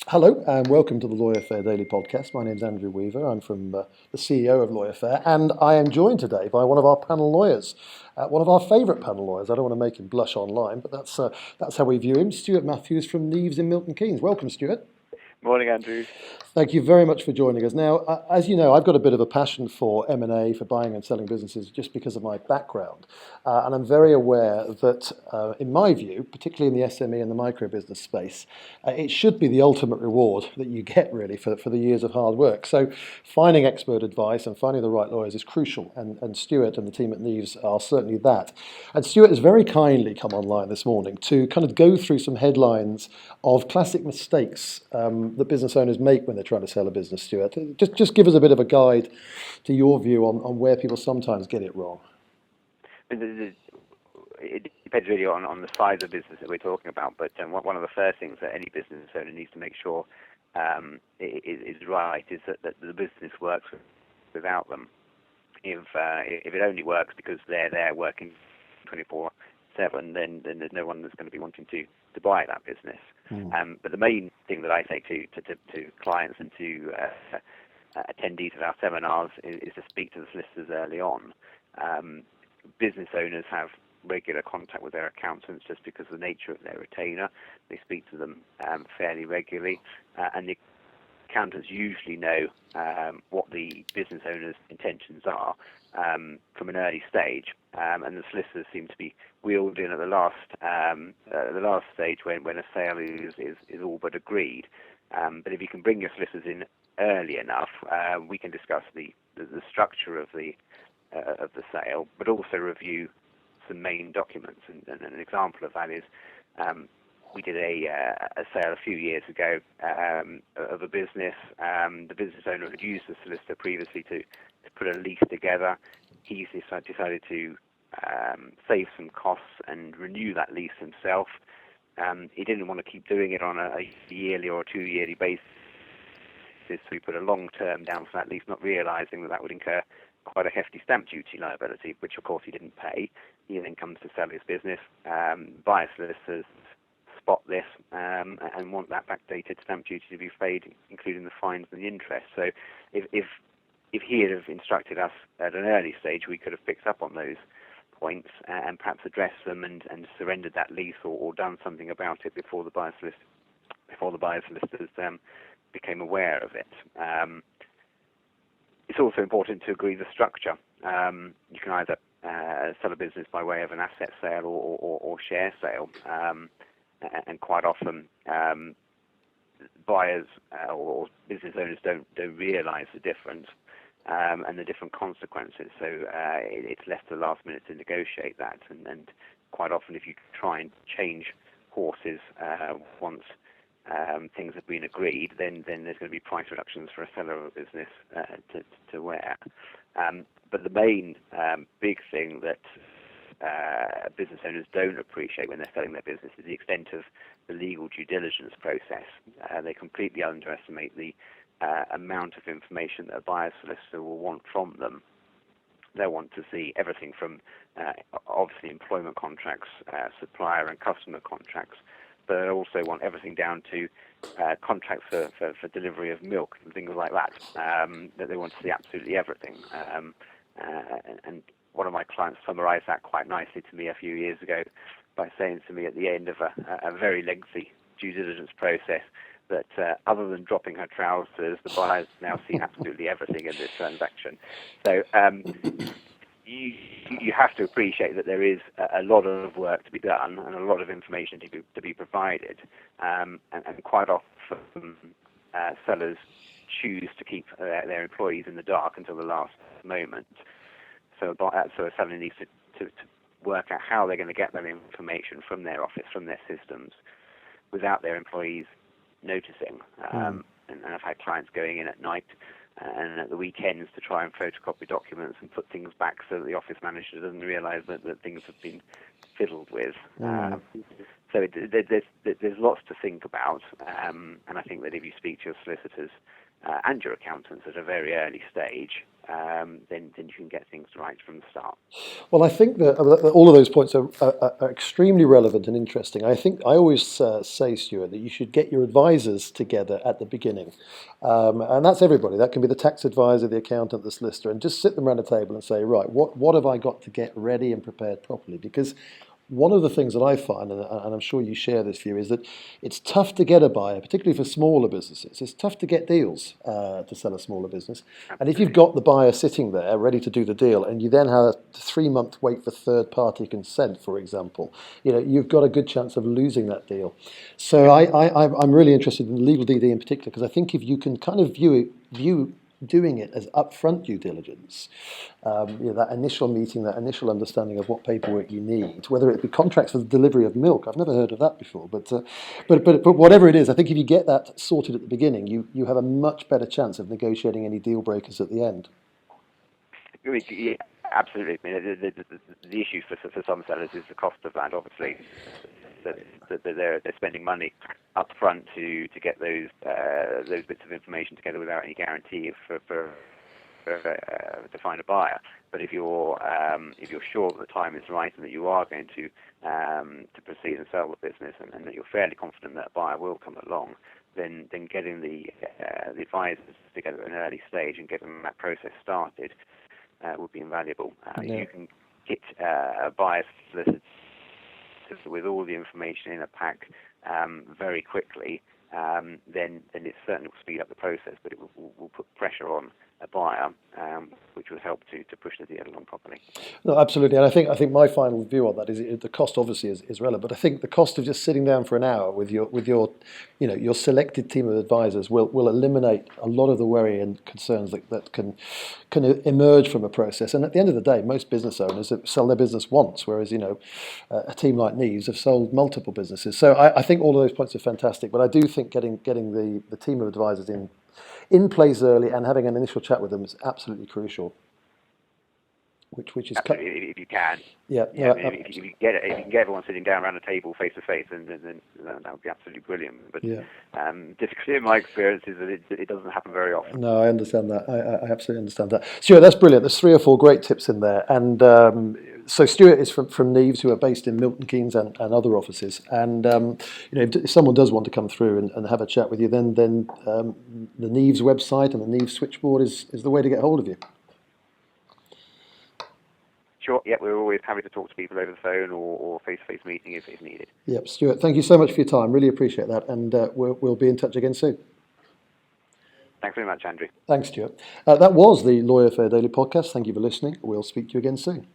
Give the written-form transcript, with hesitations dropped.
Hello and welcome to the LawyerFair Daily Podcast. My name's Andrew Weaver. I'm from the CEO of LawyerFair, and I am joined today by one of our panel lawyers, one of our favourite panel lawyers. I don't want to make him blush online, but that's how we view him, Stewart Matthews from Neves in Milton Keynes. Welcome, Stewart. Morning, Andrew. Thank you very much for joining us. Now, as you know, I've got a bit of a passion for M&A, for buying and selling businesses, just because of my background. And I'm very aware that, in my view, particularly in the SME and the micro business space, it should be the ultimate reward that you get, really, for the years of hard work. So finding expert advice and finding the right lawyers is crucial. And Stuart and the team at Neves are certainly that. And Stuart has very kindly come online this morning to kind of go through some headlines of classic mistakes that business owners make when they're trying to sell a business, Stuart. Just give us a bit of a guide to your view on where people sometimes get it wrong. It depends really on the size of business that we're talking about, but one of the first things that any business owner needs to make sure is right is that the business works without them. If it only works because they're there working 24/7, then there's no one that's going to be wanting to buy that business. But the main thing that I say to clients and to attendees of our seminars is to speak to the solicitors early on. Business owners have regular contact with their accountants just because of the nature of their retainer. They speak to them fairly regularly, and the accountants usually know what the business owner's intentions are from an early stage, and the solicitors seem to be wheeled in at the last stage when a sale is all but agreed. But if you can bring your solicitors in early enough, we can discuss the structure of the sale, but also review some main documents. And an example of that is we did a sale a few years ago of a business. The business owner had used the solicitor previously to put a lease together. He decided to save some costs and renew that lease himself. He didn't want to keep doing it on a yearly or 2 yearly basis, so he put a long term down for that lease, not realising that would incur quite a hefty stamp duty liability, which of course he didn't pay. He then comes to sell his business. Buyer solicitors spot this and want that backdated stamp duty to be paid, including the fines and the interest. So if he had have instructed us at an early stage, we could have picked up on those points and perhaps addressed them and surrendered that lease or done something about it before the buyer solicitors became aware of it. It's also important to agree the structure. You can either sell a business by way of an asset sale or share sale, and quite often buyers or business owners don't realise the difference and the different consequences. So it's left to the last minute to negotiate that, and quite often if you try and change horses once things have been agreed, then there's going to be price reductions for a seller of a business to wear. But the main big thing that business owners don't appreciate when they're selling their business is the extent of the legal due diligence process. They completely underestimate the amount of information that a buyer solicitor will want from them. They'll want to see everything from obviously employment contracts, supplier and customer contracts, but they also want everything down to contracts for delivery of milk and things like that, that they want to see absolutely everything. And one of my clients summarised that quite nicely to me a few years ago by saying to me at the end of a very lengthy due diligence process that other than dropping her trousers, the buyer's now seen absolutely everything in this transaction. So you have to appreciate that there is a lot of work to be done and a lot of information to be provided, and quite often sellers choose to keep their employees in the dark until the last moment. So a seller needs to work out how they're going to get that information from their office, from their systems, without their employees noticing. And I've had clients going in at night and at the weekends to try and photocopy documents and put things back so that the office manager doesn't realise that things have been fiddled with. So there's lots to think about, and I think that if you speak to your solicitors and your accountants at a very early stage, then you can get things right from the start. Well, I think that all of those points are extremely relevant and interesting. I think I always say, Stuart, that you should get your advisors together at the beginning. And that's everybody. That can be the tax advisor, the accountant, the solicitor, and just sit them around a table and say, right, what have I got to get ready and prepared properly? Because one of the things that I find, and I'm sure you share this view, is that it's tough to get a buyer, particularly for smaller businesses. It's tough to get deals to sell a smaller business. And if you've got the buyer sitting there ready to do the deal, and you then have a 3-month wait for third-party consent, for example, you've got a good chance of losing that deal. So I'm really interested in the legal DD in particular, because I think if you can kind of view doing it as upfront due diligence, that initial meeting, that initial understanding of what paperwork you need, whether it be contracts for the delivery of milk. I've never heard of that before, but whatever it is, I think if you get that sorted at the beginning, you have a much better chance of negotiating any deal breakers at the end. Yeah, absolutely. I mean, the issue for some sellers is the cost of that, obviously. That they're spending money up front to get those bits of information together without any guarantee to find a buyer. But if you're sure that the time is right and that you are going to proceed and sell the business, and that you're fairly confident that a buyer will come along, then getting the advisors together at an early stage and getting that process started would be invaluable. You can get a buyer's solicitor with all the information in a pack very quickly, then it certainly will speed up the process, but it will put pressure on a buyer, which will help to push the deal along properly. No, absolutely, and I think my final view on that is the cost obviously is relevant, but I think the cost of just sitting down for an hour with your selected team of advisors will eliminate a lot of the worry and concerns that can emerge from a process. And at the end of the day, most business owners sell their business once, whereas a team like Neves have sold multiple businesses. So I think all of those points are fantastic, but I do think getting the team of advisors in place early and having an initial chat with them is absolutely crucial. Which is absolutely, if you can. If you can get everyone sitting down around a table face to face, then that would be absolutely brilliant. But typically, in my experience, is that it doesn't happen very often. No, I understand that. I absolutely understand that. Stuart, that's brilliant. There's 3 or 4 great tips in there, and so Stewart is from Neves, who are based in Milton Keynes and other offices. And if someone does want to come through and have a chat with you, then the Neves website and the Neves switchboard is the way to get hold of you. Sure. Yeah, we're always happy to talk to people over the phone or face-to-face meeting if needed. Yep, Stuart, thank you so much for your time. Really appreciate that, and we'll be in touch again soon. Thanks very much, Andrew. Thanks, Stuart. That was the LawyerFair Daily Podcast. Thank you for listening. We'll speak to you again soon.